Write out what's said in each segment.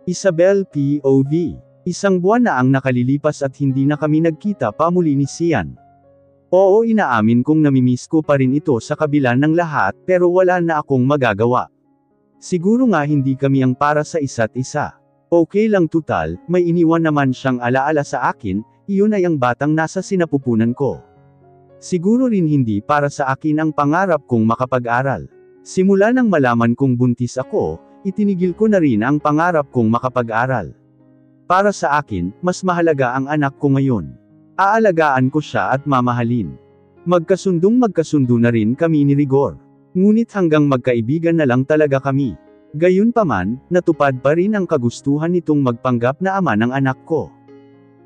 Isabel POV. Isang buwan na ang nakalilipas at hindi na kami nagkita pa muli ni Sian. Oo, inaamin kong namimiss ko pa rin ito sa kabila ng lahat pero wala na akong magagawa. Siguro nga hindi kami ang para sa isa't isa. Okay lang tutal, may iniwan naman siyang alaala sa akin, iyon ay ang batang nasa sinapupunan ko. Siguro rin hindi para sa akin ang pangarap kong makapag-aral. Simula nang malaman kong buntis ako, itinigil ko na rin ang pangarap kong makapag-aral. Para sa akin, mas mahalaga ang anak ko ngayon. Aalagaan ko siya at mamahalin. Magkasundo na rin kami ni Rigor. Ngunit hanggang magkaibigan na lang talaga kami. Gayunpaman, natupad pa rin ang kagustuhan nitong magpanggap na ama ng anak ko.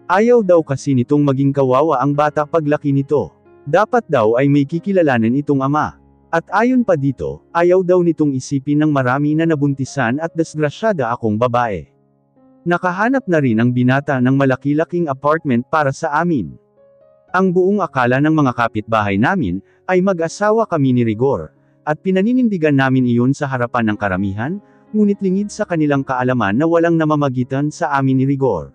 Ayaw daw kasi nitong maging kawawa ang bata paglaki nito. Dapat daw ay may kikilalanan itong ama. At ayon pa dito, ayaw daw nitong isipin ng marami na nabuntisan at disgrasyada akong babae. Nakahanap na rin ang binata ng malaki-laking apartment para sa amin. Ang buong akala ng mga kapitbahay namin, ay mag-asawa kami ni Rigor, at pinaninindigan namin iyon sa harapan ng karamihan, ngunit lingid sa kanilang kaalaman na walang namamagitan sa amin ni Rigor.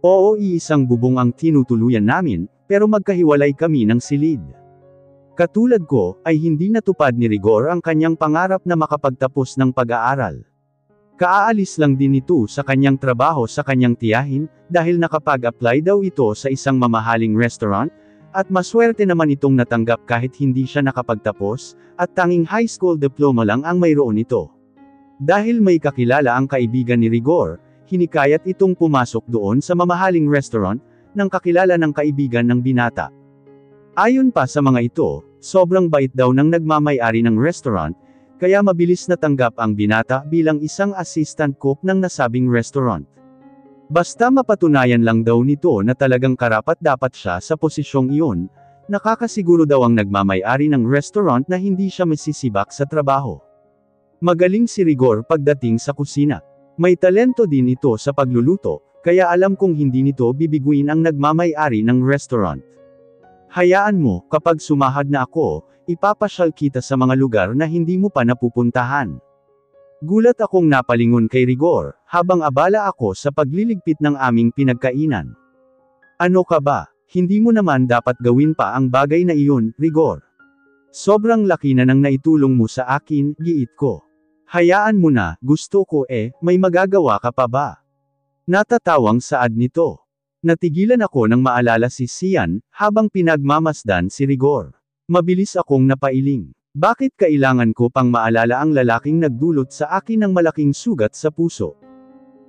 Oo, iisang bubong ang tinutuluyan namin, pero magkahiwalay kami ng silid. Katulad ko, ay hindi natupad ni Rigor ang kanyang pangarap na makapagtapos ng pag-aaral. Kaaalis lang din ito sa kanyang trabaho sa kanyang tiyahin, dahil nakapag-apply daw ito sa isang mamahaling restaurant, at maswerte naman itong natanggap kahit hindi siya nakapagtapos, at tanging high school diploma lang ang mayroon ito. Dahil may kakilala ang kaibigan ni Rigor, hinikayat itong pumasok doon sa mamahaling restaurant, ng kakilala ng kaibigan ng binata. Ayon pa sa mga ito, sobrang bait daw ng nagmamay-ari ng restaurant, kaya mabilis natanggap ang binata bilang isang assistant cook ng nasabing restaurant. Basta mapatunayan lang daw nito na talagang karapat-dapat siya sa posisyong iyon, nakakasiguro daw ang nagmamay-ari ng restaurant na hindi siya masisibak sa trabaho. Magaling si Rigor pagdating sa kusina. May talento din ito sa pagluluto, kaya alam kong hindi nito bibiguin ang nagmamay-ari ng restaurant. Hayaan mo, kapag sumahad na ako, ipapasyal kita sa mga lugar na hindi mo pa napupuntahan. Gulat akong napalingon kay Rigor, habang abala ako sa pagliligpit ng aming pinagkainan. Ano ka ba? Hindi mo naman dapat gawin pa ang bagay na iyon, Rigor. Sobrang laki na nang naitulong mo sa akin, giit ko. Hayaan mo na, gusto ko may magagawa ka pa ba? Natatawang saad nito. Natigilan ako nang maalala si Sian, habang pinagmamasdan si Rigor. Mabilis akong napailing. Bakit kailangan ko pang maalala ang lalaking nagdulot sa akin ng malaking sugat sa puso?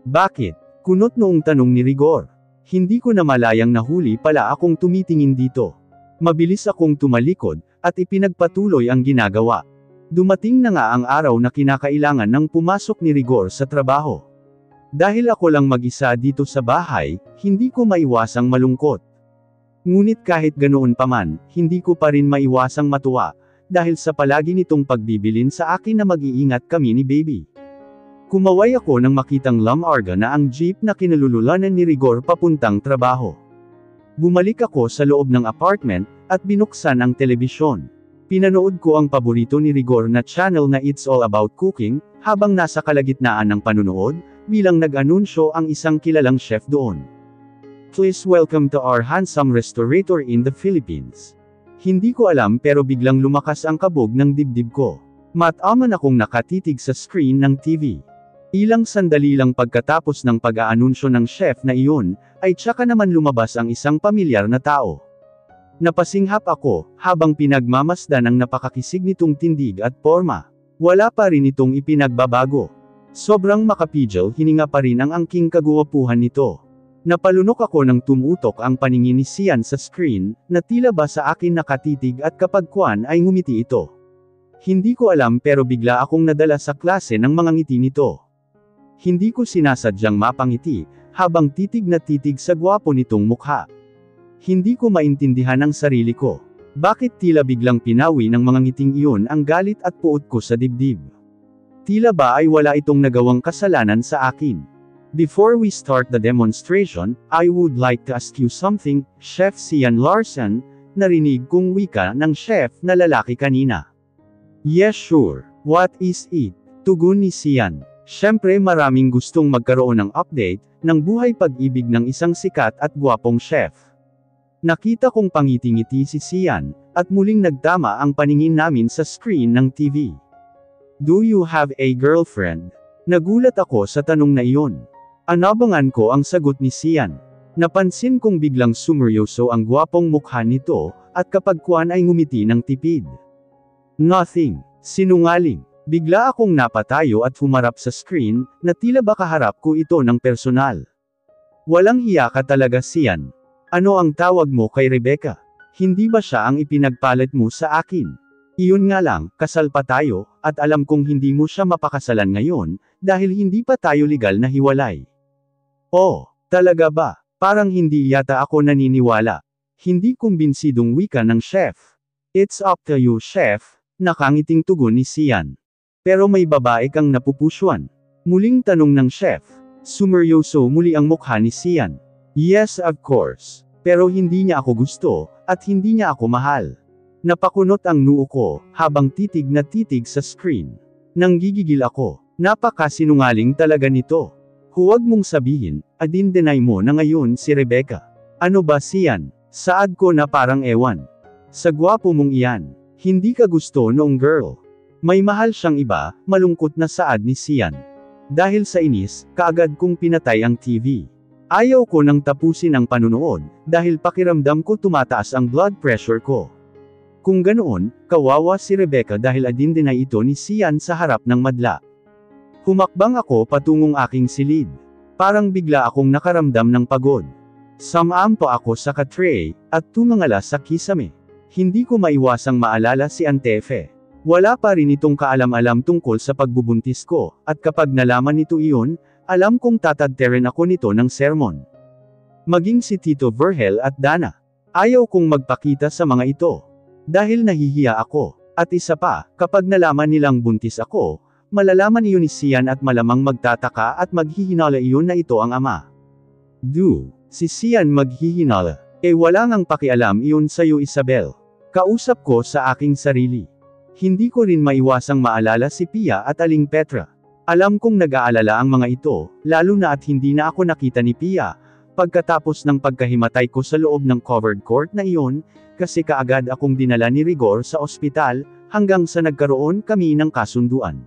Bakit? Kunot noong tanong ni Rigor. Hindi ko na malayang nahuli pala akong tumitingin dito. Mabilis akong tumalikod, at ipinagpatuloy ang ginagawa. Dumating na nga ang araw na kinakailangan ng pumasok ni Rigor sa trabaho. Dahil ako lang mag-isa dito sa bahay, hindi ko maiwasang malungkot. Ngunit kahit ganoon pa man, hindi ko pa rin maiwasang matuwa, dahil sa palagi nitong pagbibilin sa akin na mag-iingat kami ni Baby. Kumaway ako nang makitang lamarga na ang jeep na kinalululanan ni Rigor papuntang trabaho. Bumalik ako sa loob ng apartment, at binuksan ang telebisyon. Pinanood ko ang paborito ni Rigor na channel na It's All About Cooking, habang nasa kalagitnaan ng panunood, bilang nag-anunsyo ang isang kilalang chef doon. Please welcome to our handsome restaurator in the Philippines. Hindi ko alam pero biglang lumakas ang kabog ng dibdib ko. Mataman akong nakatitig sa screen ng TV. Ilang sandali lang pagkatapos ng pag-aanunsyo ng chef na iyon, ay tsaka naman lumabas ang isang pamilyar na tao. Napasinghap ako, habang pinagmamasdan ang napakakisig nitong tindig at porma. Wala pa rin itong ipinagbabago. Sobrang makapigil hininga pa rin ang angking kaguwapuhan nito. Napalunok ako nang tumutok ang paningin ni Sian sa screen, na tila ba sa akin nakatitig at kapag kuwan ay ngumiti ito. Hindi ko alam pero bigla akong nadala sa klase ng mga ngiti nito. Hindi ko sinasadyang mapangiti, habang titig na titig sa gwapo nitong mukha. Hindi ko maintindihan ang sarili ko. Bakit tila biglang pinawi ng mga ngiting iyon ang galit at puot ko sa dibdib? Tila ba ay wala itong nagawang kasalanan sa akin? Before we start the demonstration, I would like to ask you something, Chef Sian Larson, narinig kong wika ng chef na lalaki kanina. Yes sure. What is it? Tugon ni Sian. Siyempre maraming gustong magkaroon ng update, ng buhay pag-ibig ng isang sikat at gwapong chef. Nakita kong pangiti-ngiti si Sian, at muling nagtama ang paningin namin sa screen ng TV. Do you have a girlfriend? Nagulat ako sa tanong na iyon. Anabangan ko ang sagot ni Sian. Napansin kong biglang sumeryoso ang gwapong mukha nito, at kapag kuwan ay ngumiti ng tipid. Nothing. Sinungaling. Bigla akong napatayo at humarap sa screen, na tila ba kaharap ko ito ng personal. Walang hiya ka talaga Sian. Ano ang tawag mo kay Rebecca? Hindi ba siya ang ipinagpalit mo sa akin? Iyon nga lang, kasal pa tayo, at alam kong hindi mo siya mapakasalan ngayon, dahil hindi pa tayo legal na hiwalay. Oh, talaga ba? Parang hindi yata ako naniniwala. Hindi kumbinsidong wika ng chef. It's up to you chef, nakangiting tugon ni Sian. Pero may babae kang napupusyan. Muling tanong ng chef. Sumeryoso muli ang mukha ni Sian. Yes of course. Pero hindi niya ako gusto, at hindi niya ako mahal. Napakunot ang noo ko, habang titig na titig sa screen. Nanggigigil ako. Napakasinungaling talaga nito. Huwag mong sabihin, adin-deny mo na ngayon si Rebecca. Ano ba Sian? Saad ko na parang ewan. Sa gwapo mong iyan. Hindi ka gusto noong girl. May mahal siyang iba, malungkot na saad ni Sian. Dahil sa inis, kaagad kong pinatay ang TV. Ayaw ko nang tapusin ang panunood, dahil pakiramdam ko tumataas ang blood pressure ko. Kung ganoon, kawawa si Rebecca dahil adin-deny ito ni Sian sa harap ng madla. Humakbang ako patungong aking silid. Parang bigla akong nakaramdam ng pagod. Samampo ako sa katray, at tumangala sa kisame. Hindi ko maiwasang maalala si Antefe. Wala pa rin itong kaalam-alam tungkol sa pagbubuntis ko, at kapag nalaman nito iyon, alam kong tatadterin ako nito ng sermon. Maging si Tito Virgel at Dana. Ayaw kong magpakita sa mga ito. Dahil nahihiya ako. At isa pa, kapag nalaman nilang buntis ako, malalaman iyon ni Sian at malamang magtataka at maghihinala iyon na ito ang ama. Si Sian maghihinala. Wala ngang pakialam iyon sa'yo Isabel. Kausap ko sa aking sarili. Hindi ko rin maiwasang maalala si Pia at Aling Petra. Alam kong nag-aalala ang mga ito, lalo na at hindi na ako nakita ni Pia, pagkatapos ng pagkahimatay ko sa loob ng covered court na iyon, kasi kaagad akong dinala ni Rigor sa ospital, hanggang sa nagkaroon kami ng kasunduan.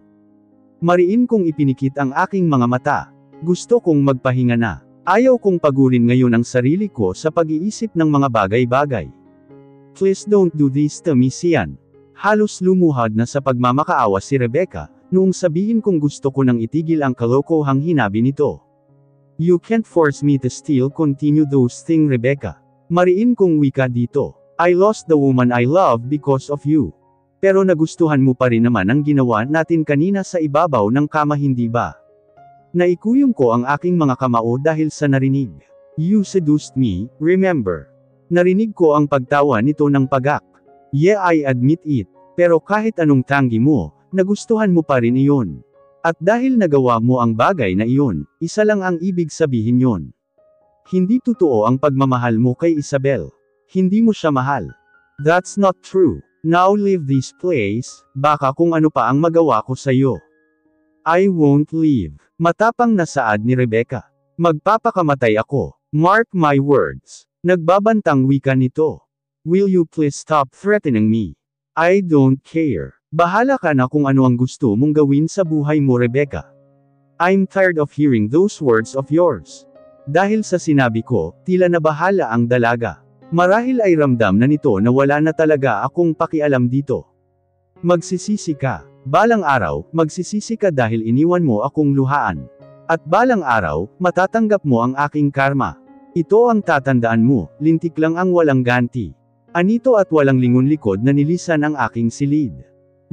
Mariin kong ipinikit ang aking mga mata. Gusto kong magpahinga na. Ayaw kong pagurin ngayon ang sarili ko sa pag-iisip ng mga bagay-bagay. Please don't do this to me Sian. Halos lumuhad na sa pagmamakaawa si Rebecca, noong sabihin kong gusto ko nang itigil ang kalokohang hinabi nito. You can't force me to still continue those things Rebecca. Mariin kong wika dito. I lost the woman I love because of you. Pero nagustuhan mo pa rin naman ang ginawa natin kanina sa ibabaw ng kama hindi ba? Naikuyong ko ang aking mga kamao dahil sa narinig. You seduced me, remember? Narinig ko ang pagtawa nito ng pagak. Yeah I admit it. Pero kahit anong tanggi mo, nagustuhan mo pa rin iyon. At dahil nagawa mo ang bagay na iyon, isa lang ang ibig sabihin yon. Hindi totoo ang pagmamahal mo kay Isabel. Hindi mo siya mahal. That's not true. Now leave this place, baka kung ano pa ang magawa ko sa iyo. I won't leave. Matapang na saad ni Rebecca. Magpapakamatay ako. Mark my words. Nagbabantang wika nito. Will you please stop threatening me? I don't care. Bahala ka na kung ano ang gusto mong gawin sa buhay mo Rebecca. I'm tired of hearing those words of yours. Dahil sa sinabi ko, tila na bahala ang dalaga. Marahil ay ramdam na nito na wala na talaga akong pakialam dito. Magsisisi ka. Balang araw, magsisisi ka dahil iniwan mo akong luhaan. At balang araw, matatanggap mo ang aking karma. Ito ang tatandaan mo, lintik lang ang walang ganti. Anito at walang lingon likod na nilisan ang aking silid.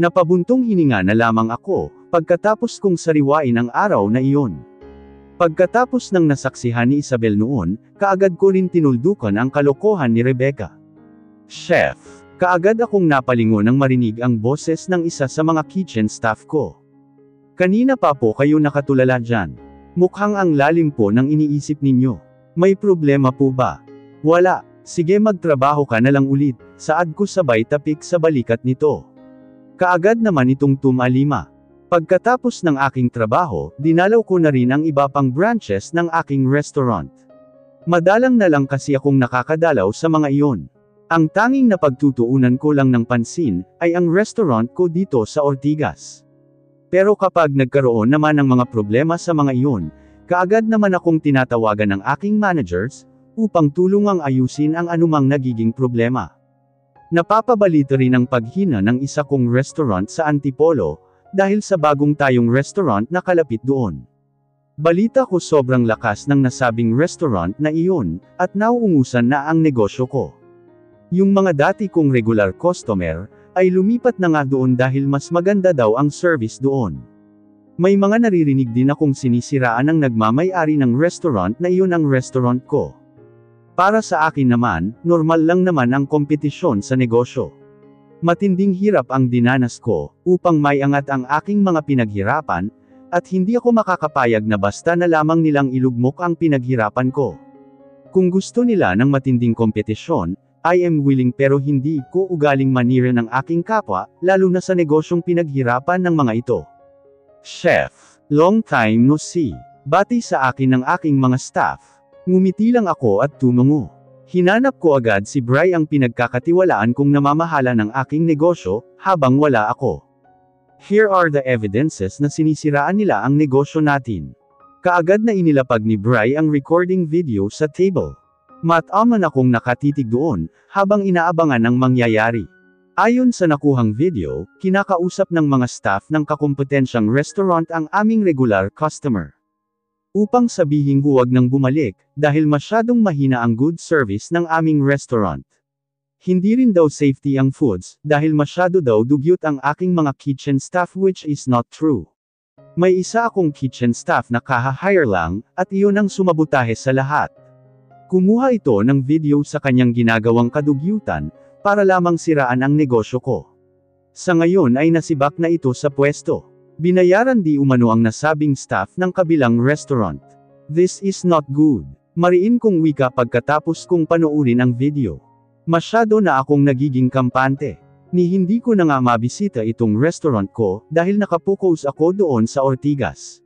Napabuntong hininga na lamang ako, pagkatapos kong sariwain ang araw na iyon. Pagkatapos ng nasaksihan ni Isabel noon, kaagad ko rin tinuldukan ang kalokohan ni Rebecca. Chef, kaagad akong napalingon nang marinig ang boses ng isa sa mga kitchen staff ko. Kanina pa po kayo nakatulala dyan. Mukhang ang lalim po ng iniisip ninyo. May problema po ba? Wala. Sige magtrabaho ka na lang ulit, saad ko sabay tapik sa balikat nito. Kaagad naman itong tumalima. Pagkatapos ng aking trabaho, dinalaw ko na rin ang iba pang branches ng aking restaurant. Madalang na lang kasi akong nakakadalaw sa mga iyon. Ang tanging napagtutuunan ko lang ng pansin, ay ang restaurant ko dito sa Ortigas. Pero kapag nagkaroon naman ng mga problema sa mga iyon, kaagad naman akong tinatawagan ng aking managers, upang tulungang ayusin ang anumang nagiging problema. Napapabalita rin ang paghina ng isa kong restaurant sa Antipolo, dahil sa bagong tayong restaurant na kalapit doon. Balita ko sobrang lakas ng nasabing restaurant na iyon, at nauungusan na ang negosyo ko. Yung mga dati kong regular customer, ay lumipat na nga doon dahil mas maganda daw ang service doon. May mga naririnig din akong sinisiraan ng nagmamay-ari ng restaurant na iyon ang restaurant ko. Para sa akin naman, normal lang naman ang kompetisyon sa negosyo. Matinding hirap ang dinanas ko, upang maiangat ang aking mga pinaghirapan, at hindi ako makakapayag na basta na lamang nilang ilugmok ang pinaghirapan ko. Kung gusto nila ng matinding kompetisyon, I am willing, pero hindi ko ugaling manira ng aking kapwa, lalo na sa negosyong pinaghirapan ng mga ito. Chef, long time no see. Bati sa akin ng aking mga staff. Ngumiti lang ako at tumungo. Hinanap ko agad si Bry, ang pinagkakatiwalaan kong namamahala ng aking negosyo, habang wala ako. Here are the evidences na sinisiraan nila ang negosyo natin. Kaagad na inilapag ni Bry ang recording video sa table. Mataman akong nakatitig doon, habang inaabangan ang mangyayari. Ayon sa nakuhang video, kinakausap ng mga staff ng kakompetensyang restaurant ang aming regular customer. Upang sabihing huwag nang bumalik, dahil masyadong mahina ang good service ng aming restaurant. Hindi rin daw safety ang foods, dahil masyado daw dugyot ang aking mga kitchen staff, which is not true. May isa akong kitchen staff na kaha-hire lang, at iyon ang sumabutahe sa lahat. Kumuha ito ng video sa kanyang ginagawang kadugyutan, para lamang siraan ang negosyo ko. Sa ngayon ay nasibak na ito sa pwesto. Binayaran di umano ang nasabing staff ng kabilang restaurant. This is not good. Mariin kong wika pagkatapos kong panoorin ang video. Masyado na akong nagiging kampante. Ni hindi ko na nga mabisita itong restaurant ko, dahil nakapokus ako doon sa Ortigas.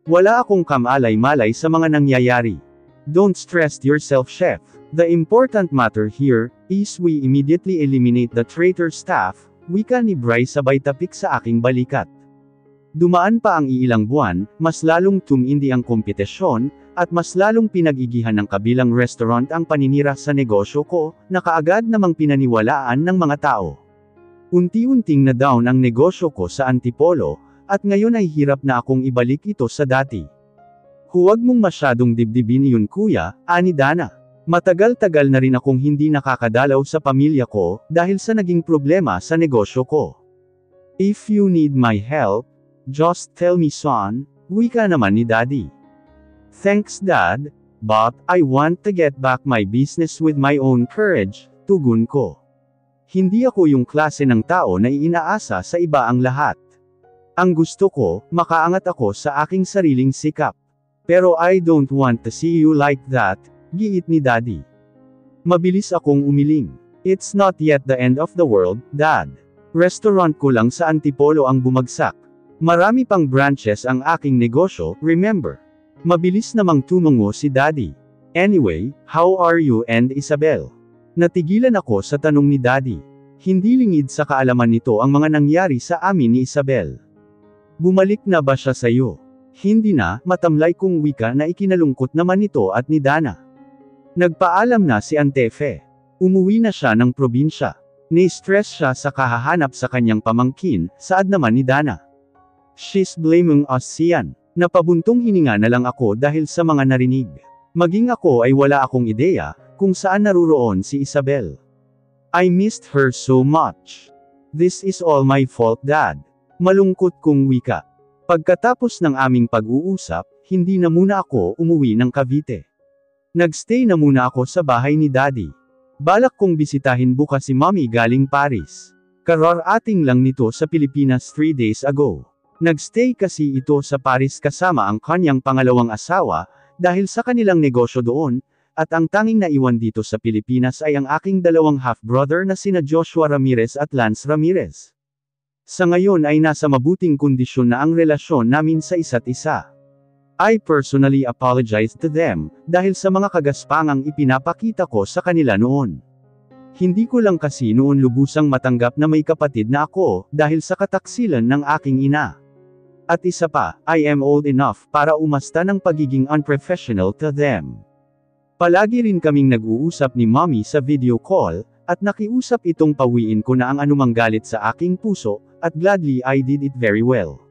Wala akong kamalay-malay sa mga nangyayari. Don't stress yourself, chef. The important matter here, is we immediately eliminate the traitor staff, wika ni Bry sabay tapik sa aking balikat. Dumaan pa ang iilang buwan, mas lalong tumindi ang kompetisyon, at mas lalong pinag-igihan ng kabilang restaurant ang paninira sa negosyo ko, na kaagad namang pinaniwalaan ng mga tao. Unti-unting na down ang negosyo ko sa Antipolo, at ngayon ay hirap na akong ibalik ito sa dati. Huwag mong masyadong dibdibin yun kuya, ani Dana. Matagal-tagal na rin akong hindi nakakadalaw sa pamilya ko, dahil sa naging problema sa negosyo ko. If you need my help, just tell me son, wika naman ni Daddy. Thanks Dad, but I want to get back my business with my own courage, tugon ko. Hindi ako yung klase ng tao na inaasa sa iba ang lahat. Ang gusto ko, makaangat ako sa aking sariling sikap. Pero I don't want to see you like that, giit ni Daddy. Mabilis akong umiling. It's not yet the end of the world, Dad. Restaurant ko lang sa Antipolo ang bumagsak. Marami pang branches ang aking negosyo, remember. Mabilis namang tumungo si Daddy. Anyway, how are you and Isabel? Natigilan ako sa tanong ni Daddy. Hindi lingid sa kaalaman nito ang mga nangyari sa amin ni Isabel. Bumalik na ba siya sa iyo? Hindi na, matamlay kong wika na ikinalungkot naman nito at ni Dana. Nagpaalam na si Antefe. Umuwi na siya ng probinsya. Ni-stress siya sa kahahanap sa kanyang pamangkin, saad naman ni Dana. She's blaming us siyan. Napabuntong hininga na lang ako dahil sa mga narinig. Maging ako ay wala akong ideya, kung saan naruroon si Isabel. I missed her so much. This is all my fault Dad. Malungkot kong wika. Pagkatapos ng aming pag-uusap, hindi na muna ako umuwi ng Cavite. Nagstay na muna ako sa bahay ni Daddy. Balak kong bisitahin bukas si Mommy galing Paris. Kararating lang nito sa Pilipinas 3 days ago. Nagstay kasi ito sa Paris kasama ang kanyang pangalawang asawa, dahil sa kanilang negosyo doon, at ang tanging naiwan dito sa Pilipinas ay ang aking dalawang half-brother na sina Joshua Ramirez at Lance Ramirez. Sa ngayon ay nasa mabuting kondisyon na ang relasyon namin sa isa't isa. I personally apologize to them, dahil sa mga kagaspangang ipinapakita ko sa kanila noon. Hindi ko lang kasi noon lubusang matanggap na may kapatid na ako, dahil sa kataksilan ng aking ina. At isa pa, I am old enough para umasta ng pagiging unprofessional to them. Palagi rin kaming nag-uusap ni mommy sa video call, at nakiusap itong pawiin ko na ang anumang galit sa aking puso, at gladly I did it very well.